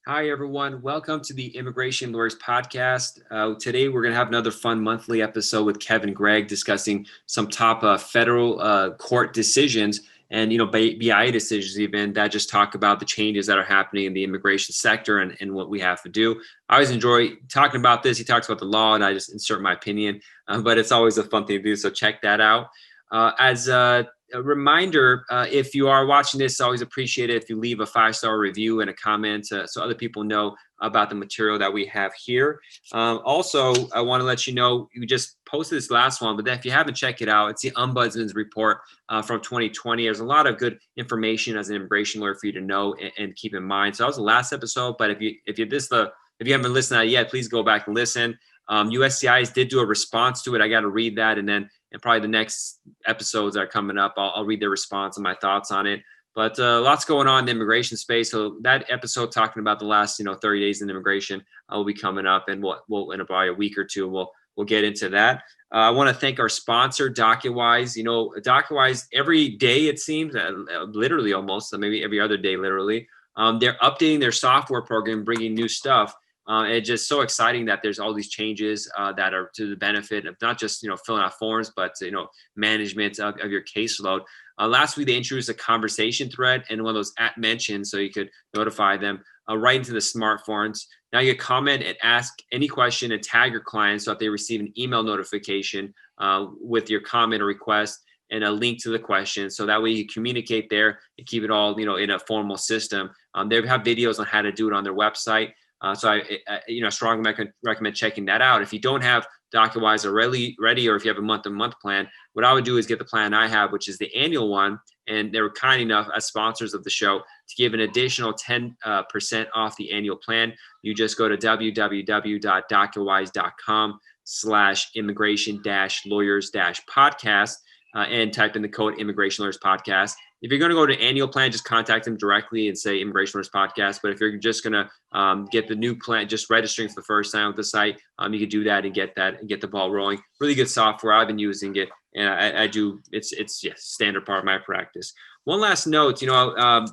Hi, everyone. Welcome to the Immigration Lawyers Podcast. Today, we're going to have another fun monthly episode with Gregg discussing some top federal court decisions and, BIA decisions even that just talk about the changes that are happening in the immigration sector and what we have to do. I always enjoy talking about this. He talks about the law, and I just insert my opinion, but it's always a fun thing to do. So check that out. As a reminder, if you are watching this, always appreciate it if you leave a 5-star review and a comment so other people know about the material that we have here. Also, I want to let you know, you just posted this last one, but if you haven't checked it out, it's the Ombudsman's report from 2020. There's a lot of good information as an immigration lawyer for you to know and keep in mind. So that was the last episode, but if you haven't listened to that yet, please go back and listen. USCIS did do a response to it. I got to read that, and probably the next episodes that are coming up, I'll read their response and my thoughts on it. But lots going on in the immigration space. So that episode talking about the last 30 days in immigration will be coming up, and we'll in about a week or two we'll get into that. I want to thank our sponsor, DocketWise. DocketWise, every day it seems, literally almost, maybe every other day, literally, they're updating their software program, bringing new stuff. It's just so exciting that there's all these changes that are to the benefit of not just filling out forms, but management of your caseload. Last week they introduced a conversation thread and one of those at mentions, so you could notify them right into the smartphones. Now you can comment and ask any question and tag your clients so that they receive an email notification with your comment or request and a link to the question. So that way you communicate there and keep it all in a formal system. They have videos on how to do it on their website. So I strongly recommend checking that out. If you don't have DocketWise already ready, or if you have a month-to-month plan, what I would do is get the plan I have, which is the annual one. And they were kind enough as sponsors of the show to give an additional 10% off the annual plan. You just go to www.docketwise.com/immigration-lawyers-podcast and type in the code Immigration Lawyers Podcast. If you're going to go to annual plan, just contact them directly and say Immigration Lawyers Podcast. But if you're just going to get the new plan, just registering for the first time with the site, you can do that and get the ball rolling. Really good software. I've been using it, and I do. It's standard part of my practice. One last note,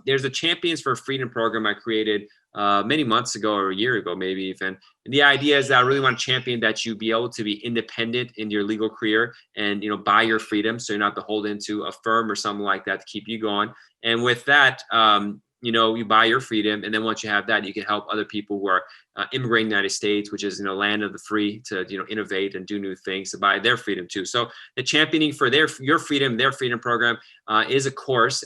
there's a Champions for Freedom program I created many months ago, or a year ago, maybe even. And the idea is that I really want to champion that you be able to be independent in your legal career and, buy your freedom. So you're not beholden to a firm or something like that to keep you going. And with that, you buy your freedom. And then once you have that, you can help other people who are immigrating to the United States, which is, land of the free, to, innovate and do new things, to buy their freedom too. So the championing for their freedom program is a course.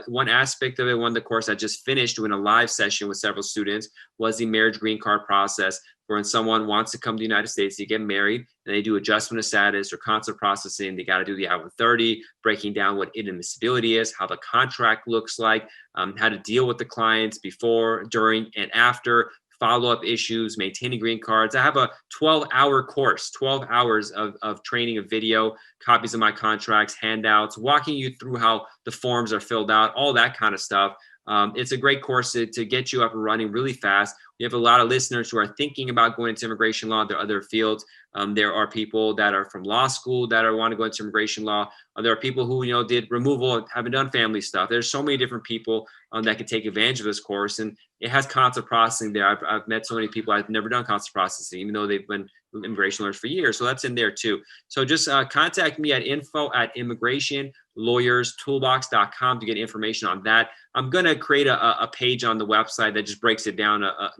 One aspect of it, one of the course I just finished doing a live session with several students, was the marriage green card process. For when someone wants to come to the United States, they get married and they do adjustment of status or consular processing. They got to do the I-130, breaking down what inadmissibility is, how the contract looks like, how to deal with the clients before, during, and after, follow-up issues, maintaining green cards. I have a 12-hour course, 12 hours of training, of video, copies of my contracts, handouts, walking you through how the forms are filled out, all that kind of stuff. It's a great course to get you up and running really fast. We have a lot of listeners who are thinking about going into immigration law. There are other fields. There are people that are from law school that want to go into immigration law. There are people who, did removal, haven't done family stuff. There's so many different people that can take advantage of this course. And it has consular processing there. I've met so many people I've never done consular processing, even though they've been immigration lawyers for years. So that's in there too. So just contact me at info@immigrationlawyerstoolbox.com to get information on that. I'm going to create a page on the website that just breaks it down, a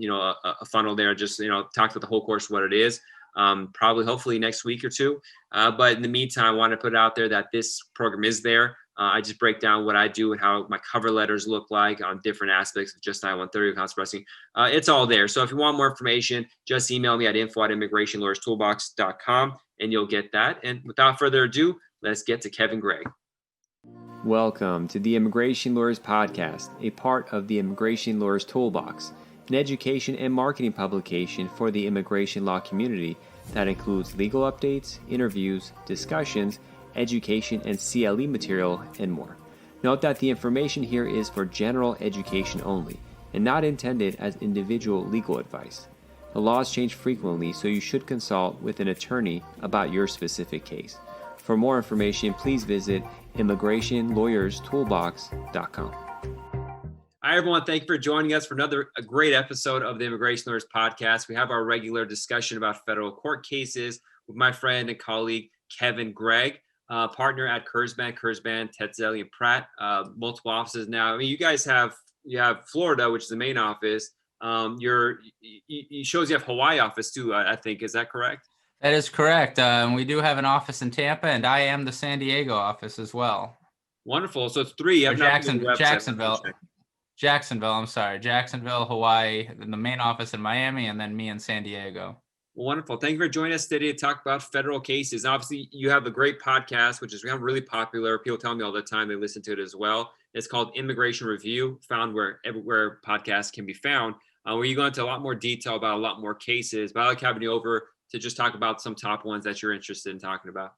funnel there, just, talks about the whole course, what it is. Probably, hopefully next week or two. But in the meantime, I want to put out there that this program is there. I just break down what I do and how my cover letters look like on different aspects of just I-130 consular processing. It's all there. So if you want more information, just email me at info@immigrationlawyerstoolbox.com and you'll get that. And without further ado, let's get to Gregg. Welcome to the Immigration Lawyers Podcast, a part of the Immigration Lawyers Toolbox, an education and marketing publication for the immigration law community that includes legal updates, interviews, discussions, education and CLE material, and more. Note that the information here is for general education only and not intended as individual legal advice. The laws change frequently, so you should consult with an attorney about your specific case. For more information, please visit immigrationlawyerstoolbox.com. Hi, everyone. Thank you for joining us for a great episode of the Immigration Lawyers Podcast. We have our regular discussion about federal court cases with my friend and colleague, Gregg, partner at Kurzban, Tetzeli, and Pratt, multiple offices now. I mean, you have Florida, which is the main office. It shows you have Hawaii office too, I think. Is that correct? That is correct. We do have an office in Tampa, and I am the San Diego office as well. Wonderful. So it's three. Or Jacksonville. I'm sorry. Jacksonville, Hawaii, the main office in Miami, and then me in San Diego. Well, wonderful. Thank you for joining us today to talk about federal cases. Obviously, you have a great podcast, which is really popular. People tell me all the time they listen to it as well. It's called Immigration Review, found everywhere podcasts can be found, where you go into a lot more detail about a lot more cases. But I like having you over to just talk about some top ones that you're interested in talking about.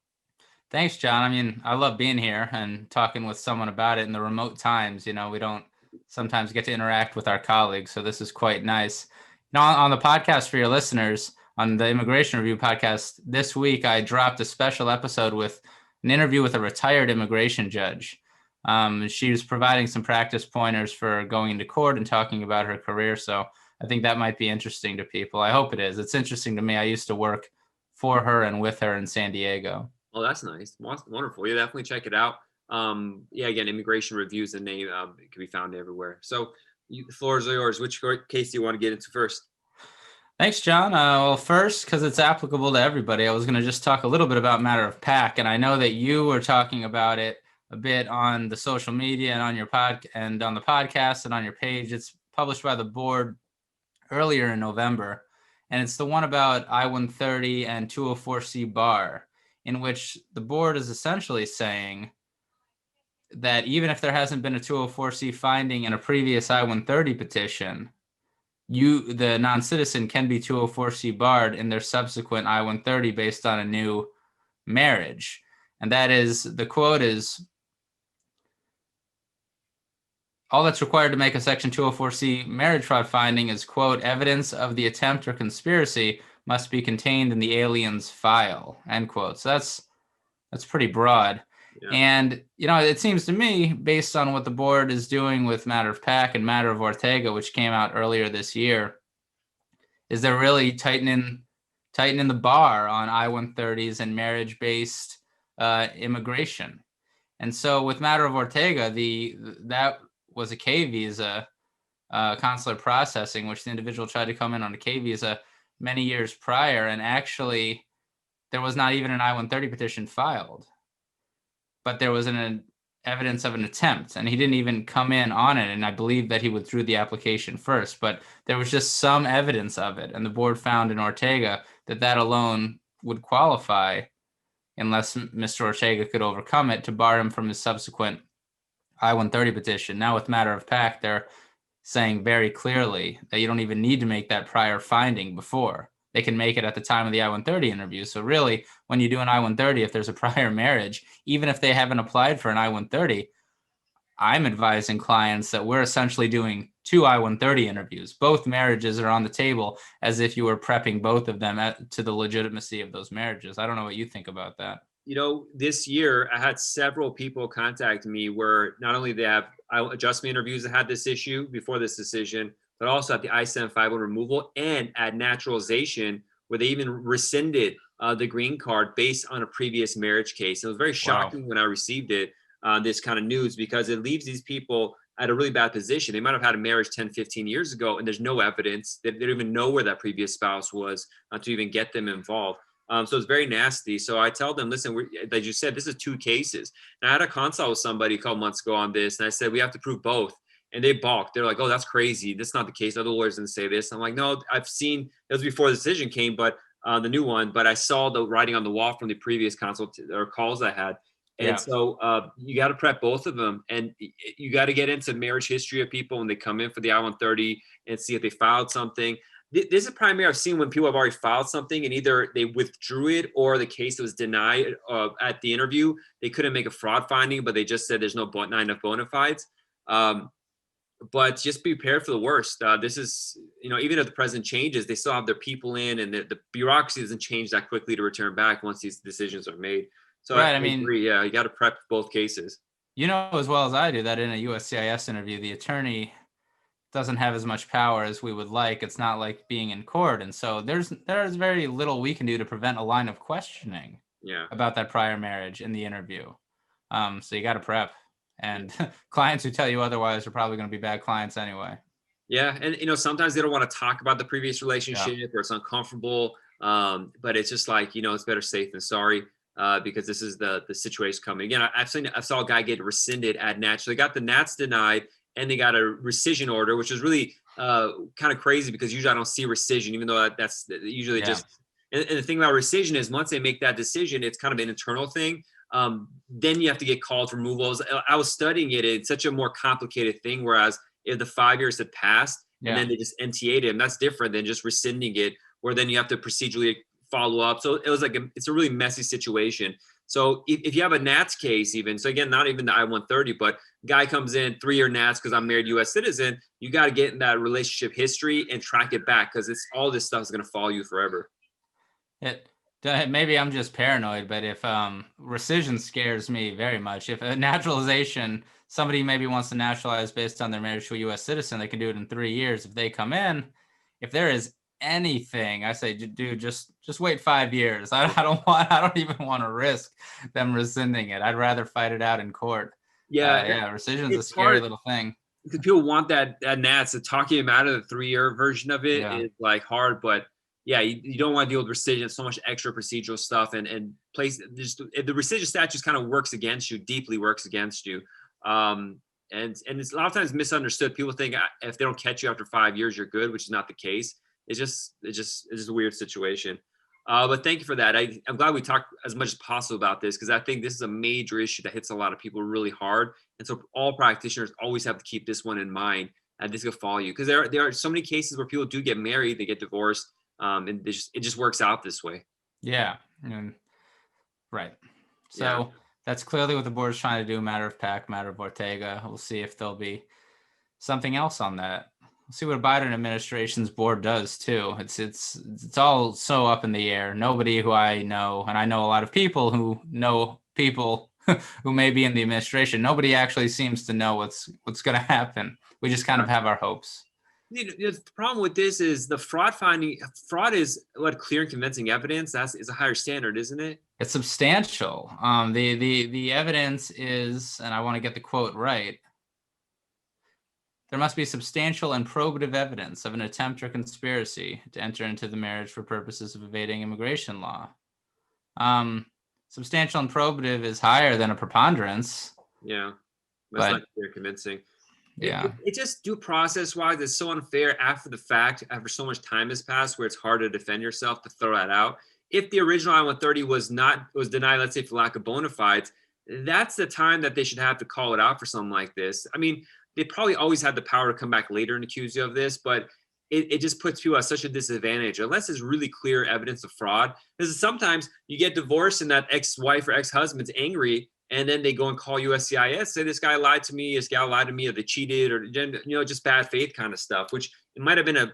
Thanks, John. I mean, I love being here and talking with someone about it in the remote times. We don't sometimes get to interact with our colleagues, so this is quite nice. On the podcast for your listeners, on the Immigration Review podcast this week, I dropped a special episode with an interview with a retired immigration judge. She was providing some practice pointers for going into court and talking about her career. So I think that might be interesting to people. I hope it is. It's interesting to me. I used to work for her and with her in San Diego. Oh, that's nice. Wonderful. Yeah, definitely check it out. Again, Immigration Review is the name. It can be found everywhere. So the floor is yours. Which case do you want to get into first? Thanks, John. Well, first, because it's applicable to everybody, I was going to just talk a little bit about matter of PAC, and I know that you were talking about it a bit on the social media and on your and on the podcast and on your page. It's published by the board earlier in November, and it's the one about I-130 and 204C bar, in which the board is essentially saying that even if there hasn't been a 204C finding in a previous I-130 petition, the non-citizen can be 204C barred in their subsequent I-130 based on a new marriage. And that is, the quote is, all that's required to make a Section 204C marriage fraud finding is, quote, evidence of the attempt or conspiracy must be contained in the alien's file, end quote. So that's pretty broad. Yeah. And, it seems to me, based on what the board is doing with matter of PAC and matter of Ortega, which came out earlier this year, is they're really tightening the bar on I-130s and marriage-based immigration. And so with matter of Ortega, that was a K visa, consular processing, which the individual tried to come in on a K visa many years prior, and actually there was not even an I-130 petition filed. But there was an evidence of an attempt, and he didn't even come in on it. And I believe that he withdrew the application first, but there was just some evidence of it. And the board found in Ortega that alone would qualify, unless Mr. Ortega could overcome it, to bar him from his subsequent I-130 petition. Now with matter of PAC, they're saying very clearly that you don't even need to make that prior finding before. They can make it at the time of the I-130 interview. So really, when you do an I-130, if there's a prior marriage, even if they haven't applied for an I-130, I'm advising clients that we're essentially doing two I-130 interviews. Both marriages are on the table as if you were prepping both of them to the legitimacy of those marriages. I don't know what you think about that. This year, I had several people contact me where not only they have adjustment interviews that had this issue before this decision, but also at the I-751 removal and at naturalization, where they even rescinded the green card based on a previous marriage case. It was very shocking when I received it, this kind of news, because it leaves these people at a really bad position. They might have had a marriage 10, 15 years ago, and there's no evidence. They don't even know where that previous spouse was to even get them involved. So it's very nasty. So I tell them, listen, like you said, this is two cases. And I had a consult with somebody a couple months ago on this, and I said, we have to prove both. And they balked. They're like, oh, that's crazy. That's not the case. Other lawyers didn't say this. I'm like, no, I've seen, it was before the decision came, but the new one, but I saw the writing on the wall from the previous consult or calls I had. And so you got to prep both of them. And you got to get into marriage history of people when they come in for the I-130 and see if they filed something. This is primarily I've seen when people have already filed something and either they withdrew it or the case was denied at the interview. They couldn't make a fraud finding, but they just said there's not enough bona fides. But just be prepared for the worst. This is, even if the president changes, they still have their people in, and the bureaucracy doesn't change that quickly to return back once these decisions are made. So right, I agree. Yeah, you got to prep both cases. As well as I do that in a USCIS interview, the attorney doesn't have as much power as we would like. It's not like being in court. And so there's very little we can do to prevent a line of questioning about that prior marriage in the interview. So you got to prep. And clients who tell you otherwise are probably going to be bad clients anyway. Yeah. And, sometimes they don't want to talk about the previous relationship or it's uncomfortable. But it's just like, it's better safe than sorry. Because this is the situation coming. Again, I saw a guy get rescinded ad nat. So they got the nats denied and they got a rescission order, which is really kind of crazy because usually I don't see rescission, even though that's usually just. And the thing about rescission is once they make that decision, it's kind of an internal thing. Then you have to get called for removals. I was studying it. It's such a more complicated thing. Whereas if the 5 years had passed and then they just NTA'd him, that's different than just rescinding it, where then you have to procedurally follow up. So it was like it's a really messy situation. So if you have a Nats case, even so, again, not even the I-130, but guy comes in 3-year Nats because I'm married U.S. citizen, you got to get in that relationship history and track it back because it's all this stuff is going to follow you forever. Maybe I'm just paranoid, but if rescission scares me very much. If a naturalization, somebody maybe wants to naturalize based on their marriage to a U.S. citizen, they can do it in 3 years. If they come in, if there is anything, I say, dude, just wait 5 years. I don't even want to risk them rescinding it. I'd rather fight it out in court. Rescission is a scary little thing. Because people want that Nats. So talking them out of the 3-year version of it is like hard, but you don't want to deal with rescission. So much extra procedural stuff and place just the rescission statute kind of works against you, deeply works against you. And it's a lot of times misunderstood. People think if they don't catch you after 5 years, you're good, which is not the case. It's just a weird situation. But thank you for that. I'm glad we talked as much as possible about this because I think this is a major issue that hits a lot of people really hard. And so all practitioners always have to keep this one in mind, and this will follow you because there are so many cases where people do get married, they get divorced, and it just works out this way. Yeah. Right. So that's clearly what the board is trying to do. Matter of PAC, matter of Ortega. We'll see if there'll be something else on that. We'll see what Biden administration's board does too. It's all so up in the air. Nobody who I know, and I know a lot of people who know people who may be in the administration, nobody actually seems to know what's going to happen. We just kind of have our hopes. The problem with this is the fraud finding. Fraud is what clear and convincing evidence. Is a higher standard, isn't it? It's substantial. The evidence is, and I want to get the quote right. There must be substantial and probative evidence of an attempt or conspiracy to enter into the marriage for purposes of evading immigration law. Substantial and probative is higher than a preponderance. Yeah, that's not clear convincing. Yeah, it just due process wise, it's so unfair after the fact, after so much time has passed, where it's hard to defend yourself to throw that out. If the original I-130 was denied, let's say for lack of bona fides, that's the time that they should have to call it out for something like this. I mean, they probably always had the power to come back later and accuse you of this, but it just puts people at such a disadvantage unless there's really clear evidence of fraud. Because sometimes you get divorced and that ex-wife or ex-husband's angry, and then they go and call USCIS, say this guy lied to me, this gal lied to me, or they cheated, or just bad faith kind of stuff. Which it might have been a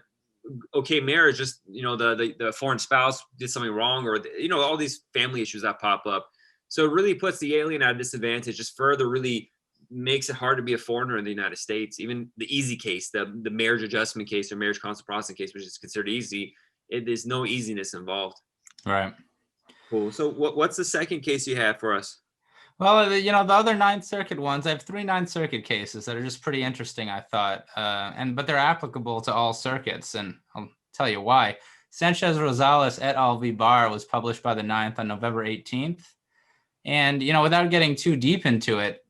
okay marriage, just the foreign spouse did something wrong, or all these family issues that pop up. So it really puts the alien at a disadvantage. Just further really makes it hard to be a foreigner in the United States. Even the easy case, the marriage adjustment case or marriage counsel processing case, which is considered easy, there's no easiness involved. Right. Cool. So what's the second case you have for us? Well, the other Ninth Circuit ones, I have 3 Ninth Circuit cases that are just pretty interesting, I thought, but they're applicable to all circuits, and I'll tell you why. Sanchez-Rosales et al. V. Barr was published by the 9th on November 18th, and without getting too deep into it,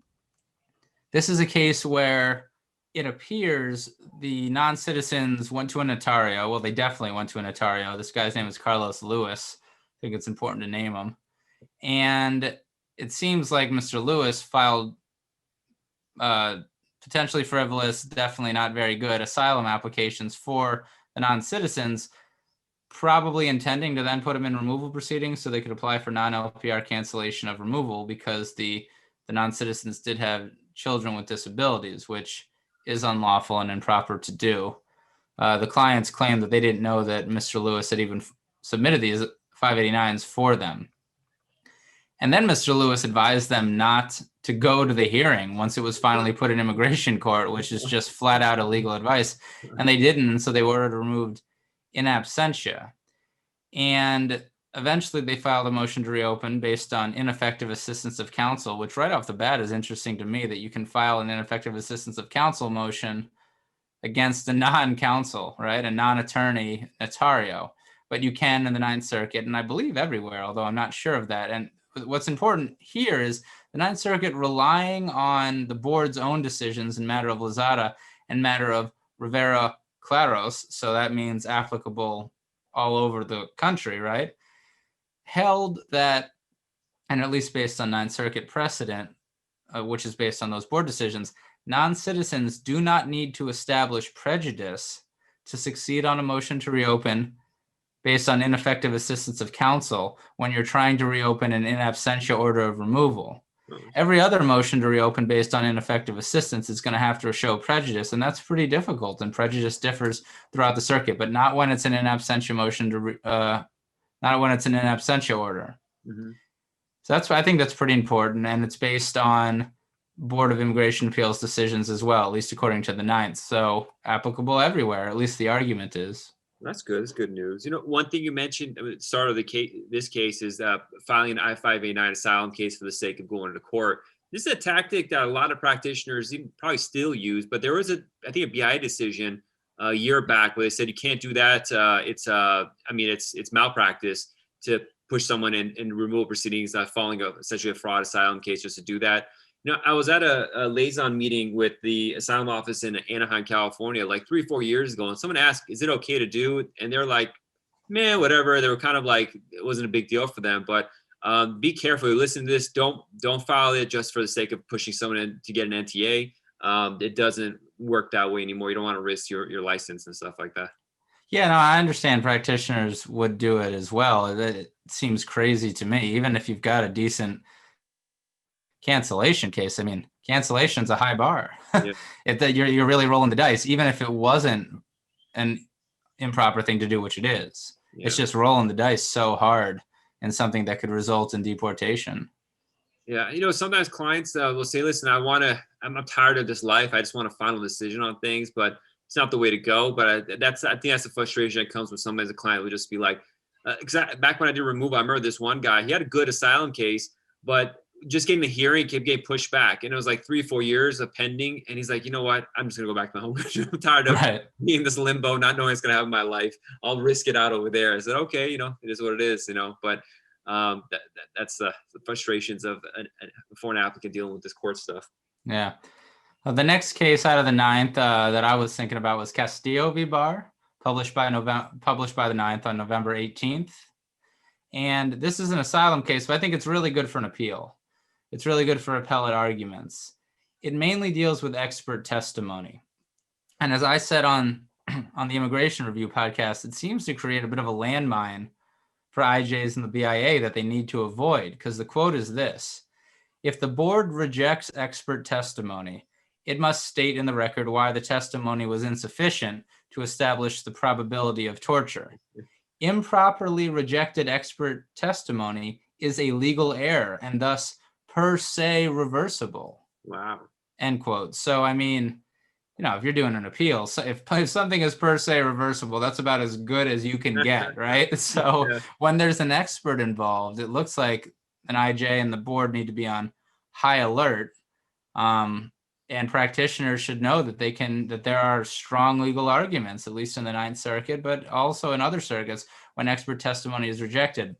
this is a case where it appears the non-citizens went to a notario. Well, they definitely went to a notario. This guy's name is Carlos Lewis. I think it's important to name him, and it seems like Mr. Lewis filed potentially frivolous, definitely not very good asylum applications for the non-citizens, probably intending to then put them in removal proceedings so they could apply for non-LPR cancellation of removal because the non-citizens did have children with disabilities, which is unlawful and improper to do. The clients claim that they didn't know that Mr. Lewis had even submitted these 589s for them. And then Mr. Lewis advised them not to go to the hearing once it was finally put in immigration court, which is just flat out illegal advice. And they didn't, and so they were removed in absentia. And eventually they filed a motion to reopen based on ineffective assistance of counsel, which right off the bat is interesting to me, that you can file an ineffective assistance of counsel motion against a non-counsel, right? A non-attorney notario. But you can in the Ninth Circuit, and I believe everywhere, although I'm not sure of that. And what's important here is the Ninth Circuit relying on the board's own decisions in matter of Lozada and matter of Rivera Claros, so that means applicable all over the country, right? Held that, and at least based on Ninth Circuit precedent, which is based on those board decisions, non-citizens do not need to establish prejudice to succeed on a motion to reopen based on ineffective assistance of counsel when you're trying to reopen an in absentia order of removal. Every other motion to reopen based on ineffective assistance is going to have to show prejudice, and that's pretty difficult, and prejudice differs throughout the circuit, but not when it's an in absentia motion not when it's an in absentia order. Mm-hmm. So I think that's pretty important, and it's based on Board of Immigration Appeals decisions as well, at least according to the Ninth. So applicable everywhere, at least the argument is. That's good. That's good news. One thing you mentioned at the start of the case, this case is filing an I-589 asylum case for the sake of going to court. This is a tactic that a lot of practitioners even probably still use, but there was I think a BIA decision a year back where they said you can't do that. It's malpractice to push someone in removal proceedings, filing essentially a fraud asylum case just to do that. I was at a liaison meeting with the asylum office in Anaheim, California, like 3-4 years ago. And someone asked, is it okay to do? And they're like, man, whatever. They were kind of like, it wasn't a big deal for them, but be careful. Listen to this. Don't file it just for the sake of pushing someone in to get an NTA. It doesn't work that way anymore. You don't want to risk your license and stuff like that. Yeah, no, I understand practitioners would do it as well. It seems crazy to me, even if you've got a decent cancellation case. I mean, cancellation's a high bar. Yeah. You're really rolling the dice, even if it wasn't an improper thing to do, which it is. Yeah. It's just rolling the dice so hard in something that could result in deportation. Yeah, sometimes clients will say, "Listen, I'm tired of this life. I just want a final decision on things, but it's not the way to go." But I think that's the frustration that comes with somebody as a client would just be like, back when I did removal, I remember this one guy. He had a good asylum case, but just getting the hearing kept getting pushed back, and it was like 3-4 years of pending. And he's like, you know what? I'm just gonna go back to my home country. I'm tired of being in this limbo, not knowing what's gonna happen in my life. I'll risk it out over there. I said, okay, it is what it is, But that's the frustrations of a foreign applicant dealing with this court stuff. Yeah. The next case out of the Ninth that I was thinking about was Castillo v. Barr, published by the Ninth on November 18th. And this is an asylum case, but I think it's really good for an appeal. It's really good for appellate arguments. It mainly deals with expert testimony. And as I said on the Immigration Review podcast, it seems to create a bit of a landmine for IJs and the BIA that they need to avoid, because the quote is this: if the board rejects expert testimony, it must state in the record why the testimony was insufficient to establish the probability of torture. Improperly rejected expert testimony is a legal error and thus per se reversible. Wow. End quote. So, I mean, if you're doing an appeal, so if something is per se reversible, that's about as good as you can get, right? So yeah. When there's an expert involved, it looks like an IJ and the board need to be on high alert. And practitioners should know that there are strong legal arguments, at least in the Ninth Circuit, but also in other circuits when expert testimony is rejected.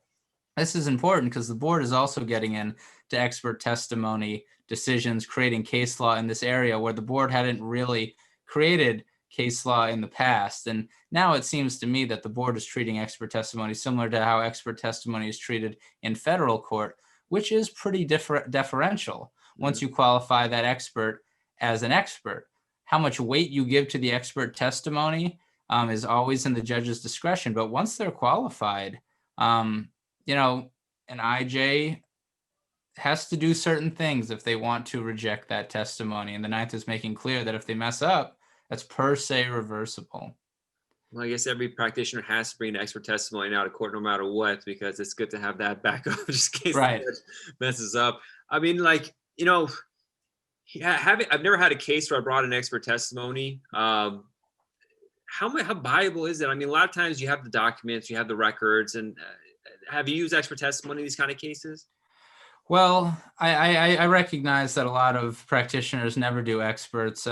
This is important because the board is also getting into expert testimony decisions, creating case law in this area where the board hadn't really created case law in the past. And now it seems to me that the board is treating expert testimony similar to how expert testimony is treated in federal court, which is pretty deferential. Once you qualify that expert as an expert, how much weight you give to the expert testimony is always in the judge's discretion. But once they're qualified, an IJ has to do certain things if they want to reject that testimony. And the Ninth is making clear that if they mess up, that's per se reversible. Well, I guess every practitioner has to bring an expert testimony now to court no matter what, because it's good to have that backup just in case the Right. judge messes up. I mean, like, I've never had a case where I brought an expert testimony. How viable is it? I mean, a lot of times you have the documents, you have the records, and have you used expert testimony in these kind of cases? Well, I recognize that a lot of practitioners never do experts.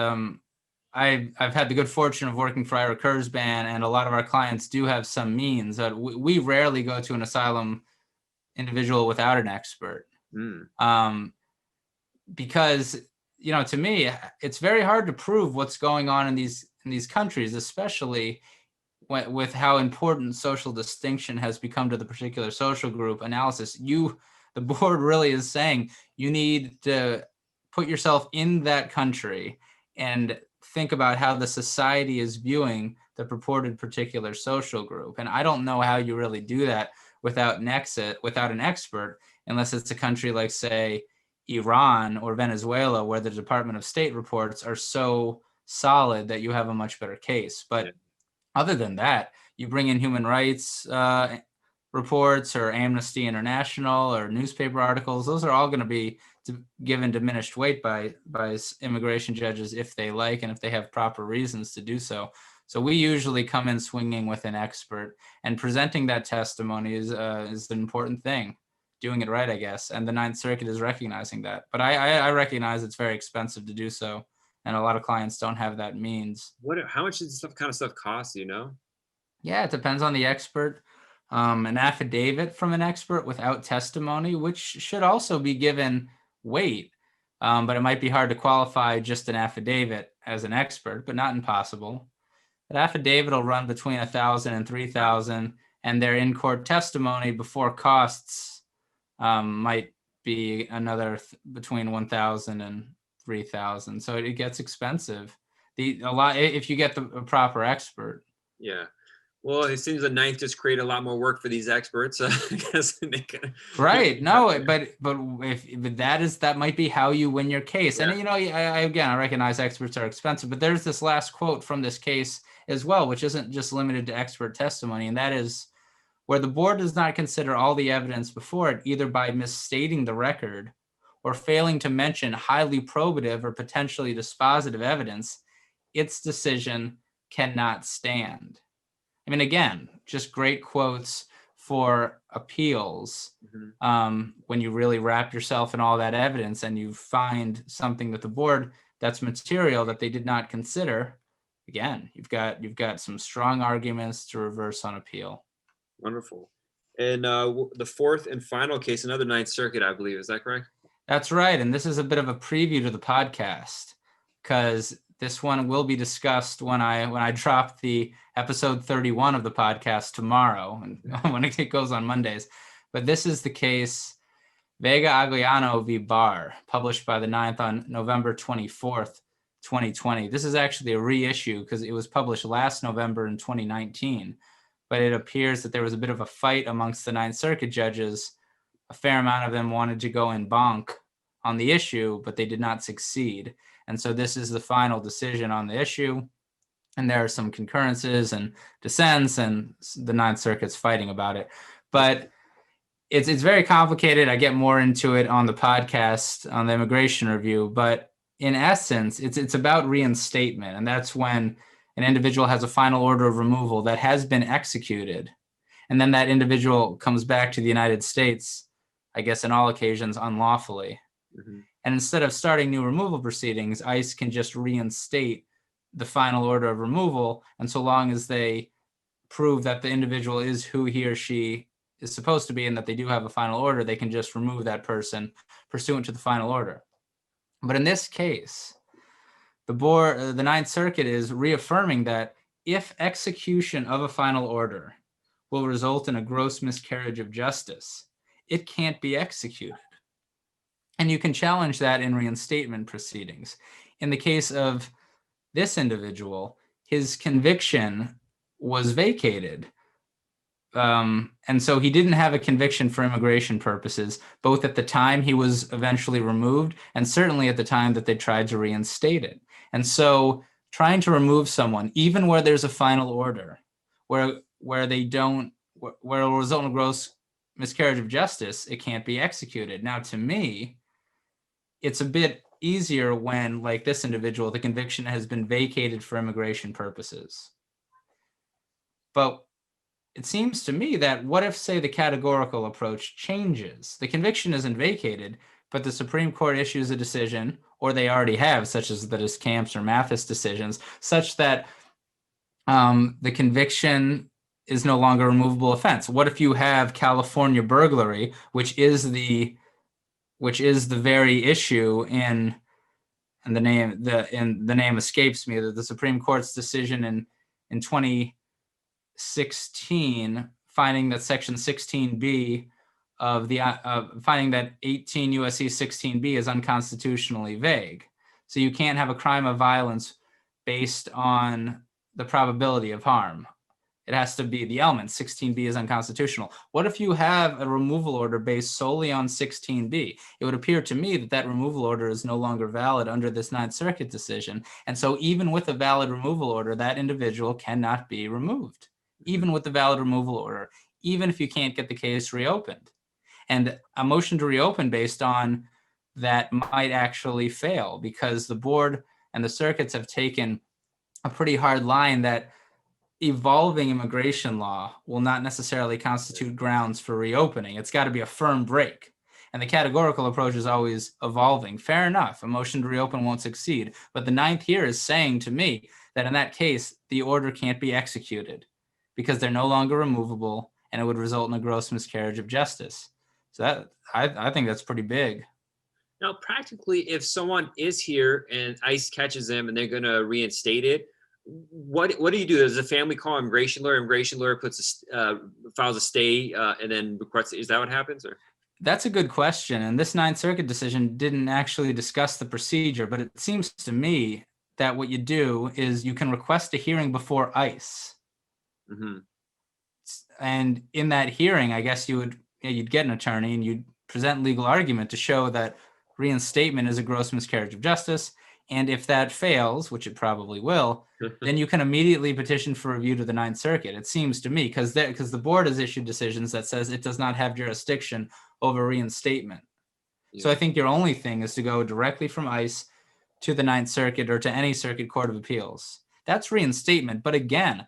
I've had the good fortune of working for Ira Kurzban, and a lot of our clients do have some means. But we rarely go to an asylum individual without an expert. Because, to me, it's very hard to prove what's going on in these countries, especially with how important social distinction has become to the particular social group analysis. The board really is saying you need to put yourself in that country and think about how the society is viewing the purported particular social group. And I don't know how you really do that without an expert, unless it's a country like, say, Iran or Venezuela, where the Department of State reports are so solid that you have a much better case. But other than that, you bring in human rights reports or Amnesty International or newspaper articles. Those are all going to be given diminished weight by immigration judges if they like and if they have proper reasons to do so. So we usually come in swinging with an expert, and presenting that testimony is an important thing. Doing it right, I guess. And the Ninth Circuit is recognizing that. But I recognize it's very expensive to do so, and a lot of clients don't have that means. How much does this kind of stuff cost? Yeah, it depends on the expert. An affidavit from an expert without testimony, which should also be given weight, but it might be hard to qualify just an affidavit as an expert, but not impossible. That affidavit will run between $1,000 and $3,000, and their in-court testimony before costs might be another between $1,000 and $3,000. So it gets expensive. If you get the proper expert. Yeah. Well, it seems the Ninth just created a lot more work for these experts. I guess Right. No, but that might be how you win your case. Yeah. And I recognize experts are expensive, but there's this last quote from this case as well, which isn't just limited to expert testimony, and that is, where the board does not consider all the evidence before it, either by misstating the record or failing to mention highly probative or potentially dispositive evidence, its decision cannot stand. I mean, again, just great quotes for appeals. When you really wrap yourself in all that evidence and you find something that the board that's material that they did not consider, again, you've got some strong arguments to reverse on appeal. Wonderful. And the fourth and final case, another Ninth Circuit, I believe. Is that correct? That's right. And this is a bit of a preview to the podcast, because this one will be discussed when I drop the episode 31 of the podcast tomorrow, and when it goes on Mondays. But this is the case Vega Aguiano v. Barr, published by the Ninth on November 24th, 2020. This is actually a reissue because it was published last November in 2019. But it appears that there was a bit of a fight amongst the Ninth Circuit judges. A fair amount of them wanted to go en banc on the issue, but they did not succeed. And so this is the final decision on the issue. And there are some concurrences and dissents, and the Ninth Circuit's fighting about it. But it's very complicated. I get more into it on the podcast, on the immigration review. But in essence, it's about reinstatement. And that's when an individual has a final order of removal that has been executed, and then that individual comes back to the United States, I guess in all occasions, unlawfully. And instead of starting new removal proceedings, ICE can just reinstate the final order of removal. And so long as they prove that the individual is who he or she is supposed to be and that they do have a final order, they can just remove that person pursuant to the final order. But in this case, the Ninth Circuit is reaffirming that if execution of a final order will result in a gross miscarriage of justice, it can't be executed. And you can challenge that in reinstatement proceedings. In the case of this individual, his conviction was vacated. And so he didn't have a conviction for immigration purposes, both at the time he was eventually removed and certainly at the time that they tried to reinstate it. And so trying to remove someone, even where there's a final order, where they don't, where it will result in a gross miscarriage of justice, it can't be executed. Now, to me, it's a bit easier when, like this individual, the conviction has been vacated for immigration purposes. But it seems to me that what if, say, the categorical approach changes? The conviction isn't vacated, but the Supreme Court issues a decision, or they already have, such as the Discamps or Mathis decisions, such that the conviction is no longer a removable offense. What if you have California burglary, which is the very issue in the name escapes me, that the Supreme Court's decision in 2016 finding that section 16b of the finding that 18 USC 16b is unconstitutionally vague. So you can't have a crime of violence based on the probability of harm. It has to be the element. 16b is unconstitutional. What if you have a removal order based solely on 16b? It would appear to me that that removal order is no longer valid under this Ninth Circuit decision. And so even with a valid removal order, that individual cannot be removed. Even with the valid removal order, even if you can't get the case reopened. And a motion to reopen based on that might actually fail, because the board and the circuits have taken a pretty hard line that evolving immigration law will not necessarily constitute grounds for reopening. It's got to be a firm break. And the categorical approach is always evolving. Fair enough, a motion to reopen won't succeed. But the Ninth here is saying to me that in that case, the order can't be executed because they're no longer removable, and it would result in a gross miscarriage of justice. So that I think that's pretty big. Now, practically, if someone is here and ICE catches them and they're going to reinstate it, what do you do? Does the family call immigration lawyer? Immigration lawyer puts files a stay and then requests. Is that what happens? Or that's a good question. And this Ninth Circuit decision didn't actually discuss the procedure, but it seems to me that what you do is you can request a hearing before ICE. Mm-hmm. And in that hearing, I guess you'd get an attorney and you'd present legal argument to show that reinstatement is a gross miscarriage of justice. And if that fails, which it probably will, then you can immediately petition for review to the Ninth Circuit. It seems to me, because the board has issued decisions that says it does not have jurisdiction over reinstatement. Yeah. So I think your only thing is to go directly from ICE to the Ninth Circuit or to any circuit court of appeals. That's reinstatement. But again,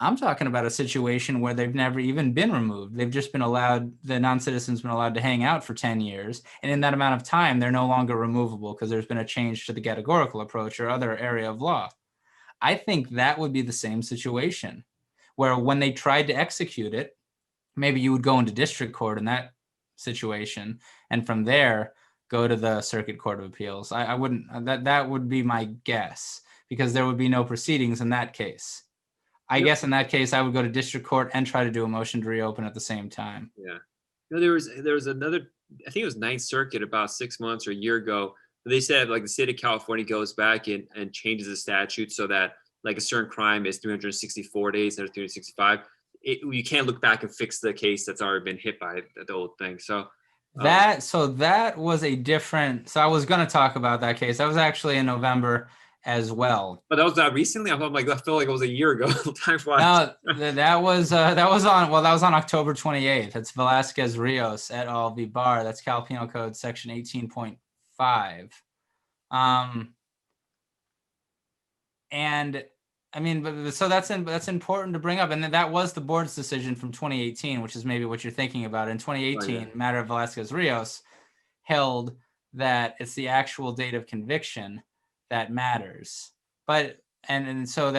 I'm talking about a situation where they've never even been removed. They've just been allowed, the non-citizen's been allowed to hang out for 10 years. And in that amount of time, they're no longer removable because there's been a change to the categorical approach or other area of law. I think that would be the same situation where when they tried to execute it, maybe you would go into district court in that situation. And from there, go to the circuit court of appeals. I wouldn't, that would be my guess, because there would be no proceedings in that case. I guess in that case, I would go to district court and try to do a motion to reopen at the same time. Yeah. There was another, I think it was Ninth Circuit about 6 months or a year ago. They said like the state of California goes back and changes the statute so that like a certain crime is 364 days instead of 365. You can't look back and fix the case that's already been hit by the old thing. So that was a different. So I was going to talk about that case. That was actually in November as well. But that was not recently. I felt like it was a year ago. Time flies. No, that was on October 28th. It's Velasquez Rios et al. V. Barr. That's Cal Penal Code section 18.5. And I mean, so that's important to bring up. And that was the board's decision from 2018, which is maybe what you're thinking about. In 2018, matter of Velasquez Rios held that it's the actual date of conviction that matters. But so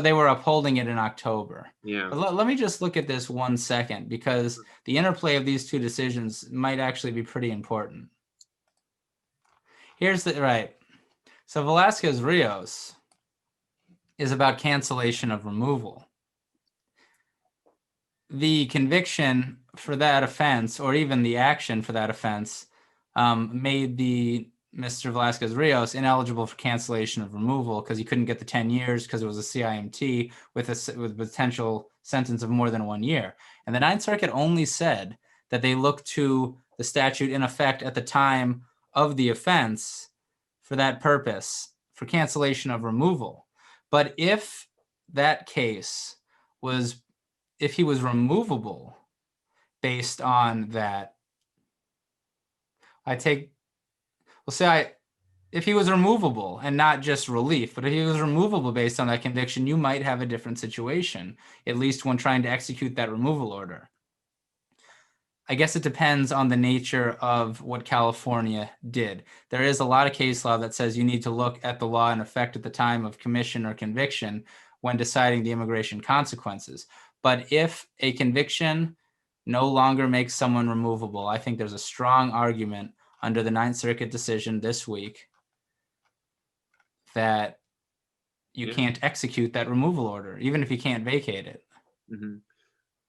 they were upholding it in October. Yeah. But let me just look at this 1 second, because the interplay of these two decisions might actually be pretty important. So Velasquez Rios is about cancellation of removal. The conviction for that offense, or even the action for that offense, made Mr. Velasquez Rios ineligible for cancellation of removal because he couldn't get the 10 years because it was a CIMT with a potential sentence of more than 1 year. And the Ninth Circuit only said that they looked to the statute in effect at the time of the offense for that purpose, for cancellation of removal. But if that case was, if he was removable based on that, if he was removable and not just relief, but if he was removable based on that conviction, you might have a different situation, at least when trying to execute that removal order. I guess it depends on the nature of what California did. There is a lot of case law that says you need to look at the law in effect at the time of commission or conviction when deciding the immigration consequences. But if a conviction no longer makes someone removable, I think there's a strong argument under the Ninth Circuit decision this week that you can't execute that removal order, even if you can't vacate it. Mm-hmm.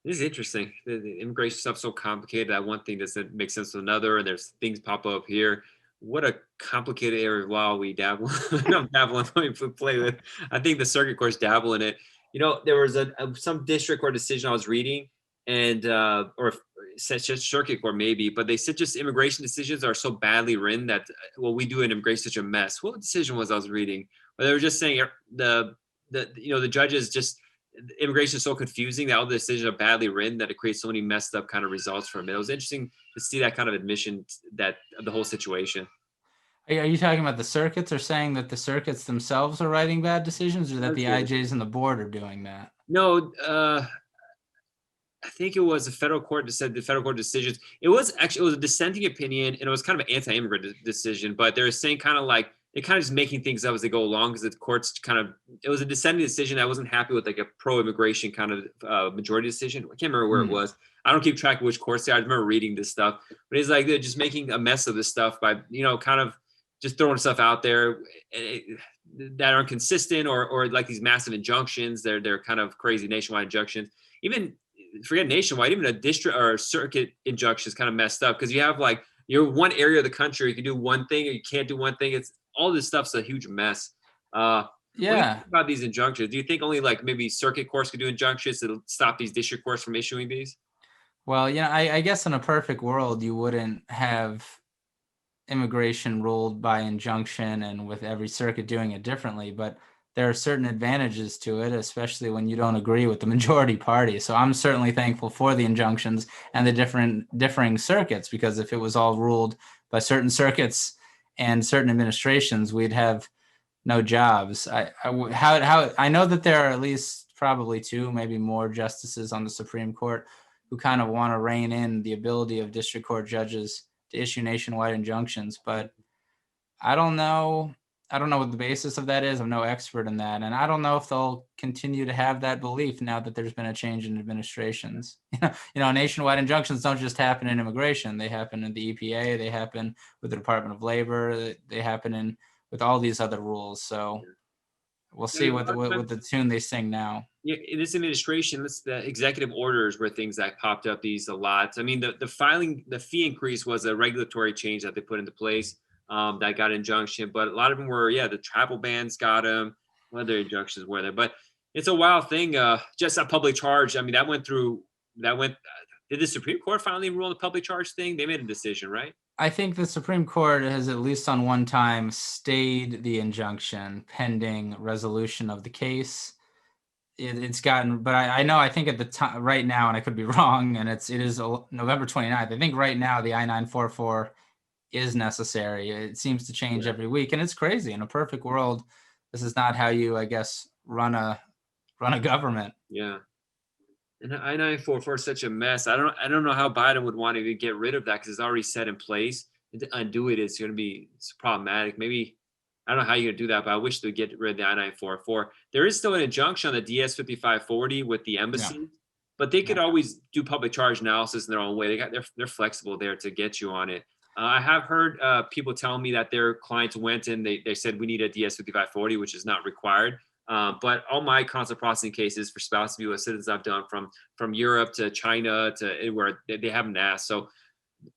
This is interesting. The immigration stuff's so complicated that one thing doesn't make sense to another, and there's things pop up here. What a complicated area of law we dabble. Not dabble in, play with. I think the circuit courts dabble in it. There was some district court decision I was reading, and or just circuit court maybe, but they said just immigration decisions are so badly written that we do in immigration such a mess. What decision was I was reading? But they were just saying the judges just, immigration is so confusing that all the decisions are badly written that it creates so many messed up kind of results from it. It was interesting to see that kind of admission that of the whole situation. Are you talking about the circuits, or saying that the circuits themselves are writing bad decisions, or that the IJs and the board are doing that? No, I think it was a federal court that said the federal court decisions. It was a dissenting opinion, and it was kind of an anti-immigrant decision, but they were saying kind of like, they're kind of just making things up as they go along, because the courts it was a dissenting decision. I wasn't happy with like a pro-immigration kind of majority decision. I can't remember where it was. I don't keep track of which courts they are. I remember reading this stuff, but it's like they're just making a mess of this stuff by, kind of just throwing stuff out there that aren't consistent, or like these massive injunctions. They're kind of crazy nationwide injunctions. Even forget nationwide, even a district or a circuit injunction is kind of messed up, because you have like you're one area of the country, you can do one thing or you can't do one thing. It's all this stuff's a huge mess. What do you think about these injunctions? Do you think only like maybe circuit courts could do injunctions to stop these district courts from issuing these? Well, I guess in a perfect world, you wouldn't have immigration ruled by injunction and with every circuit doing it differently, but there are certain advantages to it, especially when you don't agree with the majority party. So I'm certainly thankful for the injunctions and the differing circuits, because if it was all ruled by certain circuits and certain administrations, we'd have no jobs. I know that there are at least probably two, maybe more justices on the Supreme Court who kind of want to rein in the ability of district court judges to issue nationwide injunctions, but I don't know what the basis of that is. I'm no expert in that, and I don't know if they'll continue to have that belief now that there's been a change in administrations. Nationwide injunctions don't just happen in immigration; they happen in the EPA, they happen with the Department of Labor, they happen with all these other rules. So we'll see what the tune they sing now. Yeah, in this administration, the executive orders were things that popped up these a lot. I mean, the fee increase was a regulatory change that they put into place that got injunction, but a lot of them were, the travel bans got them. What other injunctions were there? But it's a wild thing. Just a public charge. I mean, did the Supreme Court finally rule on the public charge thing? They made a decision, right? I think the Supreme Court has at least on one time stayed the injunction pending resolution of the case. It's gotten, but I think at the time right now, and I could be wrong, and it is November 29th. I think right now the I-944 is necessary. It seems to change every week, and it's crazy. In a perfect world, this is not how you, I guess, run a government. Yeah. And I-944 is such a mess. I don't know how Biden would want to get rid of that, because it's already set in place. And to undo it's going to be problematic. Maybe, I don't know how you're going to do that, but I wish they'd get rid of the I-944. There is still an injunction on the DS-5540 with the embassy, but they could always do public charge analysis in their own way. They're flexible there to get you on it. I have heard people telling me that their clients went and they said we need a DS-5540, which is not required. But all my consular processing cases for spouse of U.S. citizens I've done from Europe to China to anywhere, they haven't asked. So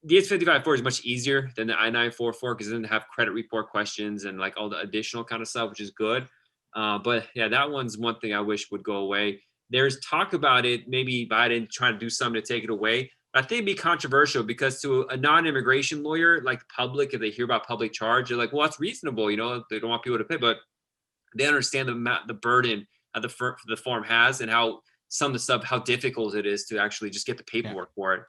the DS-5540 is much easier than the I-944, because it doesn't have credit report questions and like all the additional kind of stuff, which is good. But yeah, that one's one thing I wish would go away. There's talk about it, maybe Biden trying to do something to take it away. I think it'd be controversial, because to a non-immigration lawyer, like the public, if they hear about public charge, they're like, well, that's reasonable. They don't want people to pay, but they understand the burden the form has, and how some of the stuff, how difficult it is to actually just get the paperwork for it.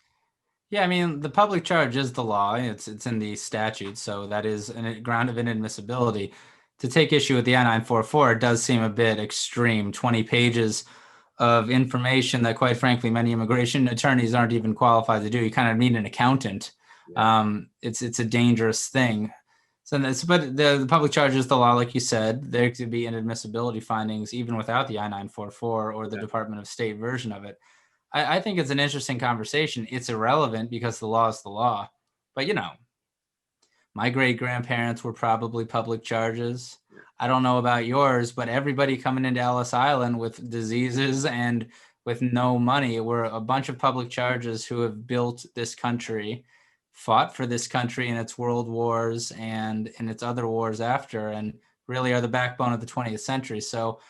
Yeah, I mean, the public charge is the law. It's in the statute, so that is a ground of inadmissibility. To take issue with the I-944, it does seem a bit extreme. 20 pages of information that, quite frankly, many immigration attorneys aren't even qualified to do. You kind of need an accountant. Yeah. It's a dangerous thing. So, but the public charge is the law, like you said. There could be inadmissibility findings even without the I-944 or the Department of State version of it. I think it's an interesting conversation. It's irrelevant because the law is the law. But, my great grandparents were probably public charges. I don't know about yours, but everybody coming into Ellis Island with diseases and with no money were a bunch of public charges who have built this country, fought for this country in its world wars and in its other wars after, and really are the backbone of the 20th century. So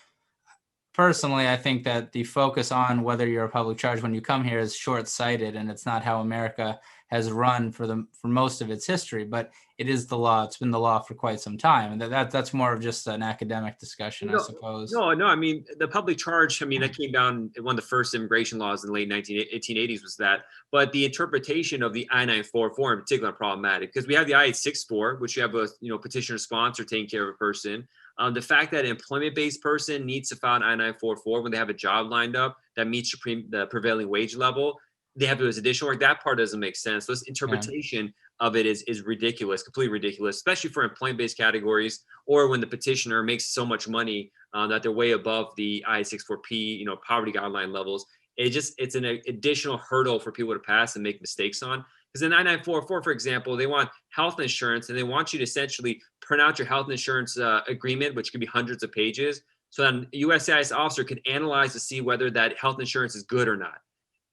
personally, I think that the focus on whether you're a public charge when you come here is short-sighted, and it's not how America has run for most of its history. But it is the law. It's been the law for quite some time, and that's more of just an academic discussion, I suppose. No. I mean, the public charge. I mean, that came down. One of the first immigration laws in the late 1880s was that. But the interpretation of the I-944 in particular problematic, because we have the I-864, which you have a petitioner sponsor taking care of a person. The fact that an employment-based person needs to file an I-944 when they have a job lined up that meets the prevailing wage level, they have to do this additional work. That part doesn't make sense. So this interpretation of it is ridiculous, completely ridiculous, especially for employment-based categories, or when the petitioner makes so much money that they're way above the I-64P, poverty guideline levels. It's an additional hurdle for people to pass and make mistakes on. Because in I-944, for example, they want health insurance, and they want you to essentially print out your health insurance agreement, which can be hundreds of pages. So then a USCIS officer can analyze to see whether that health insurance is good or not.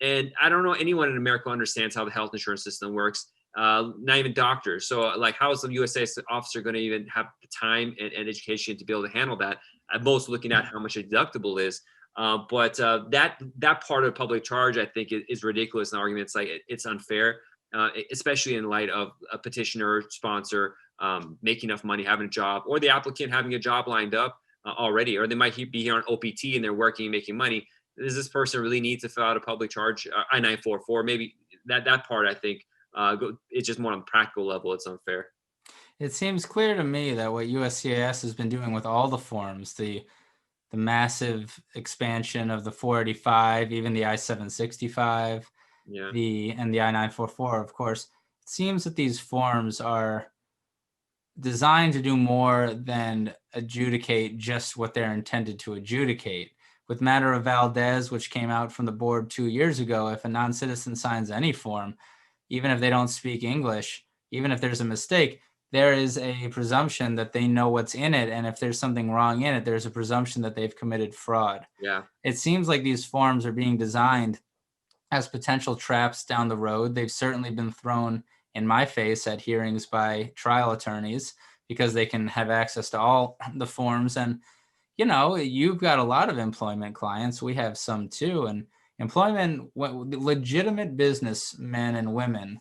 And I don't know anyone in America who understands how the health insurance system works, not even doctors. So like, how is the USCIS officer going to even have the time and education to be able to handle that? At most looking at how much a deductible is. But that part of public charge, I think, is ridiculous. An argument, it's like it's unfair. Especially in light of a petitioner sponsor making enough money, having a job, or the applicant having a job lined up already, or they might be here on OPT and they're working and making money. Does this person really need to fill out a public charge? I-944, maybe that part, I think, it's just more on a practical level. It's unfair. It seems clear to me that what USCIS has been doing with all the forms, the massive expansion of the 485, even the I-765, and the I-944, of course, it seems that these forms are designed to do more than adjudicate just what they're intended to adjudicate. With matter of Valdez, which came out from the board 2 years ago, if a non-citizen signs any form, even if they don't speak English, even if there's a mistake, there is a presumption that they know what's in it. And if there's something wrong in it, there's a presumption that they've committed fraud. Yeah. It seems like these forms are being designed as potential traps down the road. They've certainly been thrown in my face at hearings by trial attorneys because they can have access to all the forms. And, you've got a lot of employment clients. We have some too. And employment, legitimate businessmen and women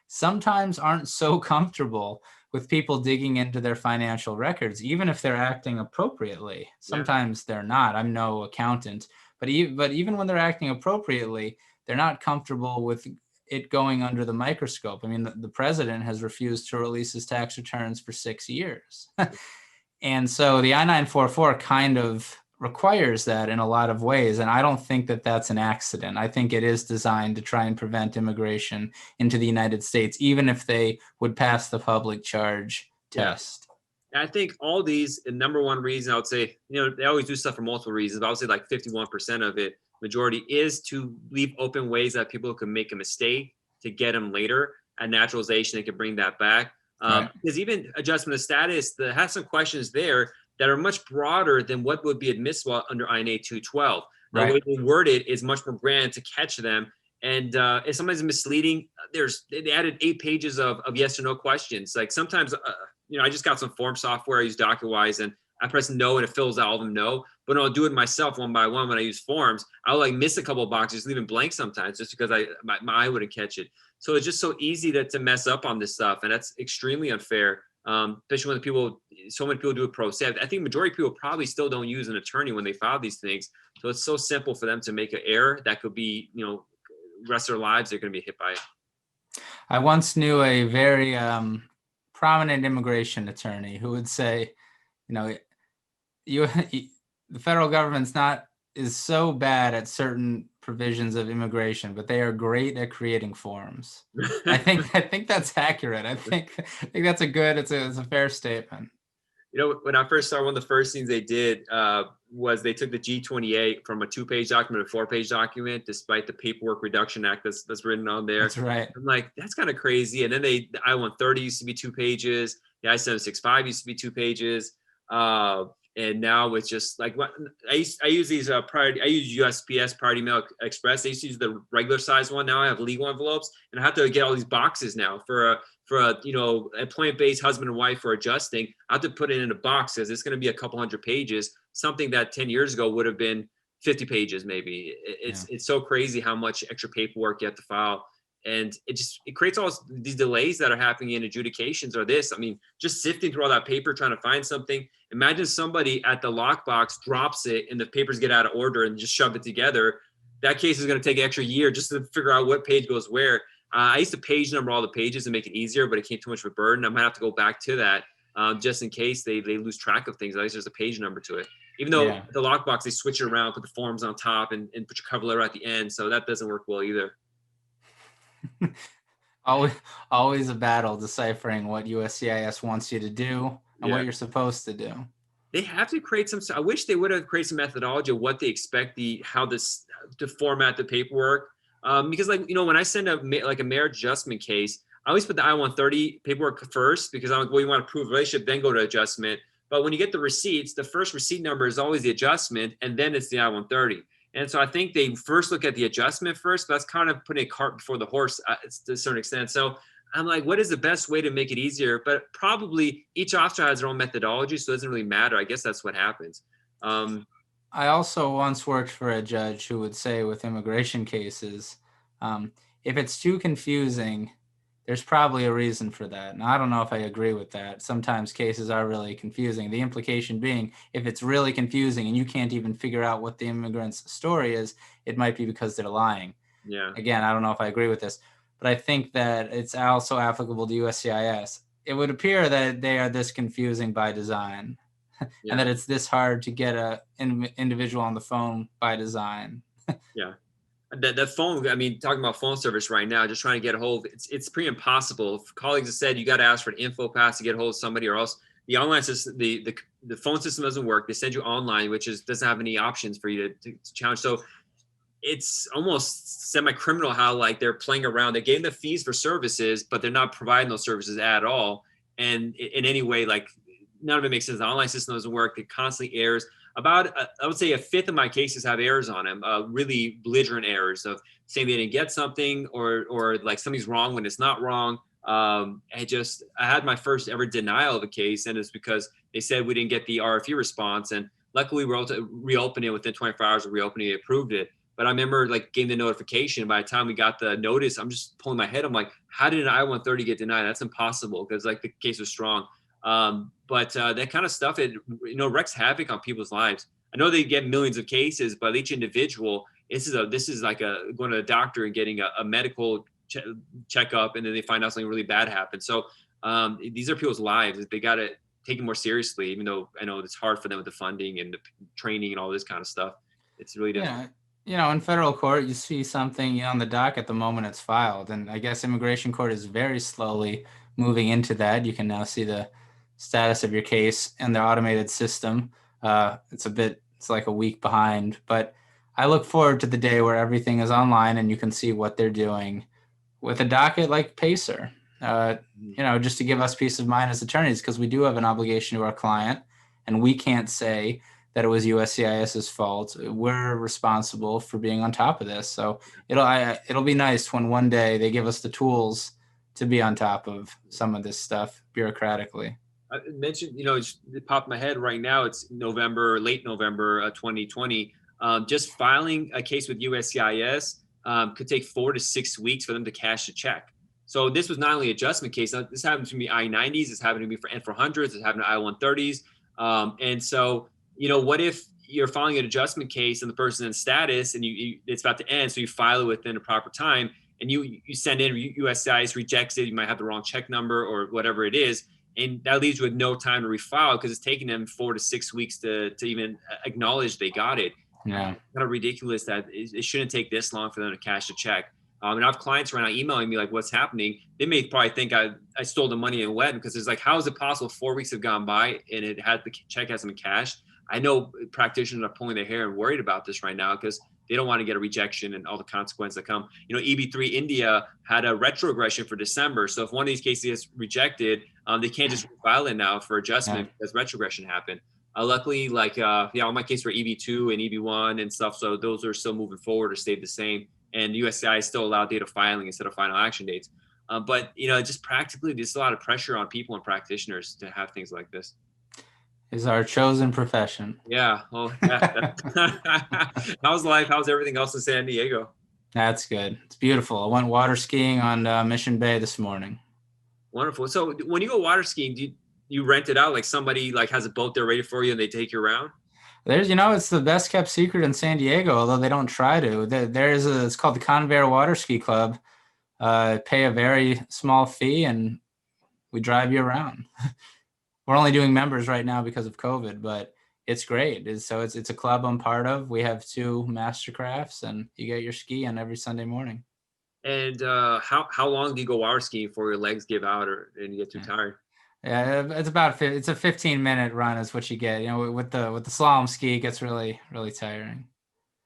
sometimes aren't so comfortable with people digging into their financial records, even if they're acting appropriately. Sometimes they're not. I'm no accountant, but even when they're acting appropriately, they're not comfortable with it going under the microscope. I mean, the president has refused to release his tax returns for 6 years. And so the I-944 kind of requires that in a lot of ways. And I don't think that that's an accident. I think it is designed to try and prevent immigration into the United States, even if they would pass the public charge test. I think all these, the number one reason I would say, they always do stuff for multiple reasons, but I would say like 51% of it, majority, is to leave open ways that people can make a mistake to get them later. At naturalization, they can bring that back. Because even adjustment of status, has some questions there that are much broader than what would be admissible under INA 212. The way they word it is much more grand to catch them. And it's sometimes misleading. They added 8 pages of yes or no questions. Like sometimes, I just got some form software. I use DocuWise, and I press no and it fills out all of them no. But I'll do it myself one by one when I use forms. I'll miss a couple of boxes, leaving blank sometimes just because my eye wouldn't catch it. So it's just so easy to mess up on this stuff. And that's extremely unfair especially when so many people do it pro se. I think majority of people probably still don't use an attorney when they file these things. So it's so simple for them to make an error that could be, rest of their lives, they're going to be hit by it. I once knew a very prominent immigration attorney who would say, you the federal government's is so bad at certain provisions of immigration, but they are great at creating forms. I think that's accurate. I think that's it's a fair statement. When I first started, one of the first things they did was they took the G-28 from a 2-page document to a 4-page document, despite the Paperwork Reduction Act that's written on there. That's right. I'm like, that's kind of crazy. And then the I-130 used to be 2 pages. The I-765 used to be 2 pages. And now it's just like I use these I use USPS Priority Mail Express. I used to use the regular size one. Now I have legal envelopes, and I have to get all these boxes now for a employment-based husband and wife for adjusting. I have to put it in a box because it's going to be a couple hundred pages. Something that 10 years ago would have been 50 pages maybe. It's so crazy how much extra paperwork you have to file. And it creates all these delays that are happening in adjudications or this. I mean, just sifting through all that paper, trying to find something. Imagine somebody at the lockbox drops it and the papers get out of order and just shove it together. That case is going to take an extra year just to figure out what page goes where. I used to page number all the pages to make it easier, but it became too much of a burden. I might have to go back to that just in case they lose track of things. At least there's a page number to it. Even though the lockbox, they switch it around, put the forms on top and put your cover letter at the end. So that doesn't work well either. always a battle deciphering what USCIS wants you to do and what you're supposed to do. They have to create I wish they would have created some methodology of what they expect how to format the paperwork. Because when I send a marriage adjustment case, I always put the I-130 paperwork first because I'm like, well, you want to prove a relationship, then go to adjustment. But when you get the receipts, the first receipt number is always the adjustment, and then it's the I-130. And so I think they first look at the adjustment first, but that's kind of putting a cart before the horse to a certain extent. So I'm like, what is the best way to make it easier? But probably each officer has their own methodology, so it doesn't really matter. I guess that's what happens. I also once worked for a judge who would say with immigration cases, if it's too confusing, there's probably a reason for that. And I don't know if I agree with that. Sometimes cases are really confusing. The implication being, if it's really confusing and you can't even figure out what the immigrant's story is, it might be because they're lying. Yeah. Again, I don't know if I agree with this, but I think that it's also applicable to USCIS. It would appear that they are this confusing by design and that it's this hard to get an individual on the phone by design. Yeah. That phone, I mean, talking about phone service right now, just trying to get a hold, it's pretty impossible. If colleagues have said you got to ask for an info pass to get a hold of somebody, or else the online system, the phone system doesn't work. They send you online, which doesn't have any options for you to challenge. So it's almost semi-criminal how they're playing around. They gave the fees for services, but they're not providing those services at all. And in any way, none of it makes sense. The online system doesn't work. It constantly errors. About, I would say, a fifth of my cases have errors on them, really belligerent errors of saying they didn't get something or something's wrong when it's not wrong. I had my first ever denial of a case, and it's because they said we didn't get the RFE response. And luckily, we were able to reopen it within 24 hours of reopening. They approved it. But I remember getting the notification. By the time we got the notice, I'm just pulling my head. I'm like, how did an I-130 get denied? That's impossible because the case was strong. But that kind of stuff, it wreaks havoc on people's lives. I know they get millions of cases, but each individual, this is like going to a doctor and getting a medical checkup, and then they find out something really bad happened. So these are people's lives. They got to take it more seriously, even though I know it's hard for them with the funding and the training and all this kind of stuff. It's really difficult. Yeah. In federal court, you see something on the docket the moment it's filed. And I guess immigration court is very slowly moving into that. You can now see the status of your case and the automated system. It's like a week behind, but I look forward to the day where everything is online and you can see what they're doing with a docket like Pacer, just to give us peace of mind as attorneys, because we do have an obligation to our client and we can't say that it was USCIS's fault. We're responsible for being on top of this. So it'll be nice when one day they give us the tools to be on top of some of this stuff bureaucratically. I mentioned, it popped in my head right now. It's late November 2020. Just filing a case with USCIS could take 4 to 6 weeks for them to cash a check. So this was not only adjustment case. This happened to me I-90s. This happened to me for N400s. This happened to I-130s. And so, what if you're filing an adjustment case and the person's in status and it's about to end, so you file it within a proper time, and you send in USCIS rejects it. You might have the wrong check number or whatever it is, and that leaves you with no time to refile because it's taking them 4 to 6 weeks to even acknowledge they got it. Yeah, kind of ridiculous that it shouldn't take this long for them to cash a check. And I have clients right now emailing me like, what's happening? They may probably think I stole the money and went, because it's like, how is it possible 4 weeks have gone by and the check hasn't been cashed? I know practitioners are pulling their hair and worried about this right now because they don't want to get a rejection and all the consequences that come. EB3 India had a retrogression for December. So if one of these cases is rejected, they can't just file it now for adjustment because retrogression happened. Luckily, all my cases were EB2 and EB1 and stuff. So those are still moving forward or stayed the same. And USCI still allowed data filing instead of final action dates. But just practically, there's a lot of pressure on people and practitioners to have things like this. Is our chosen profession. Yeah. Well, how's life? How's everything else in San Diego? That's good. It's beautiful. I went water skiing on Mission Bay this morning. Wonderful. So when you go water skiing, do you rent it out? Like somebody has a boat there ready for you and they take you around? It's the best kept secret in San Diego, although they don't try to. It's called the Convair Water Ski Club. Pay a very small fee and we drive you around. We're only doing members right now because of COVID, but it's great. It's a club I'm part of. We have 2 mastercrafts and you get your ski on every Sunday morning. And how long do you go water skiing before your legs give out and you get too tired? Yeah, it's a 15-minute run is what you get. With the slalom ski, it gets really, really tiring.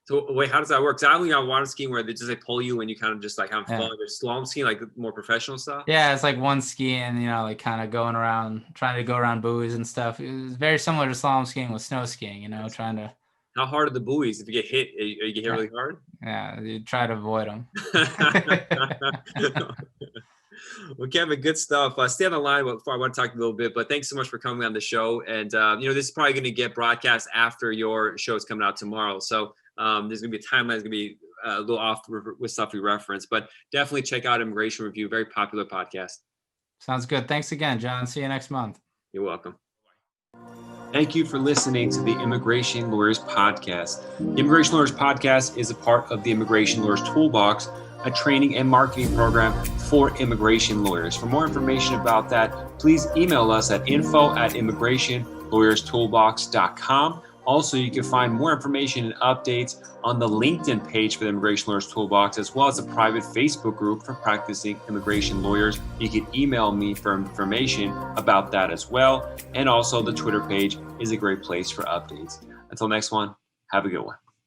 So wait, how does that work? Because I only got water skiing where they just pull you and you kind of just have fun. There's slalom skiing, more professional stuff. Yeah, it's like one ski and kind of going around, trying to go around buoys and stuff. It's very similar to slalom skiing with snow skiing. Trying to. How hard are the buoys? If you get hit, you get hit really hard. Yeah, you try to avoid them. Well, Kevin, good stuff. Stay on the line. Before I want to talk a little bit, but thanks so much for coming on the show. And this is probably going to get broadcast after your show is coming out tomorrow. So there's going to be a timeline. It's going to be a little off with stuff we reference, but definitely check out Immigration Review. Very popular podcast. Sounds good. Thanks again, John. See you next month. You're welcome. Thank you for listening to the Immigration Lawyers Podcast. The Immigration Lawyers Podcast is a part of the Immigration Lawyers Toolbox, a training and marketing program for immigration lawyers. For more information about that, please email us at info@immigrationlawyerstoolbox.com. Also, you can find more information and updates on the LinkedIn page for the Immigration Lawyers Toolbox, as well as a private Facebook group for practicing immigration lawyers. You can email me for information about that as well. And also the Twitter page is a great place for updates. Until next one, have a good one.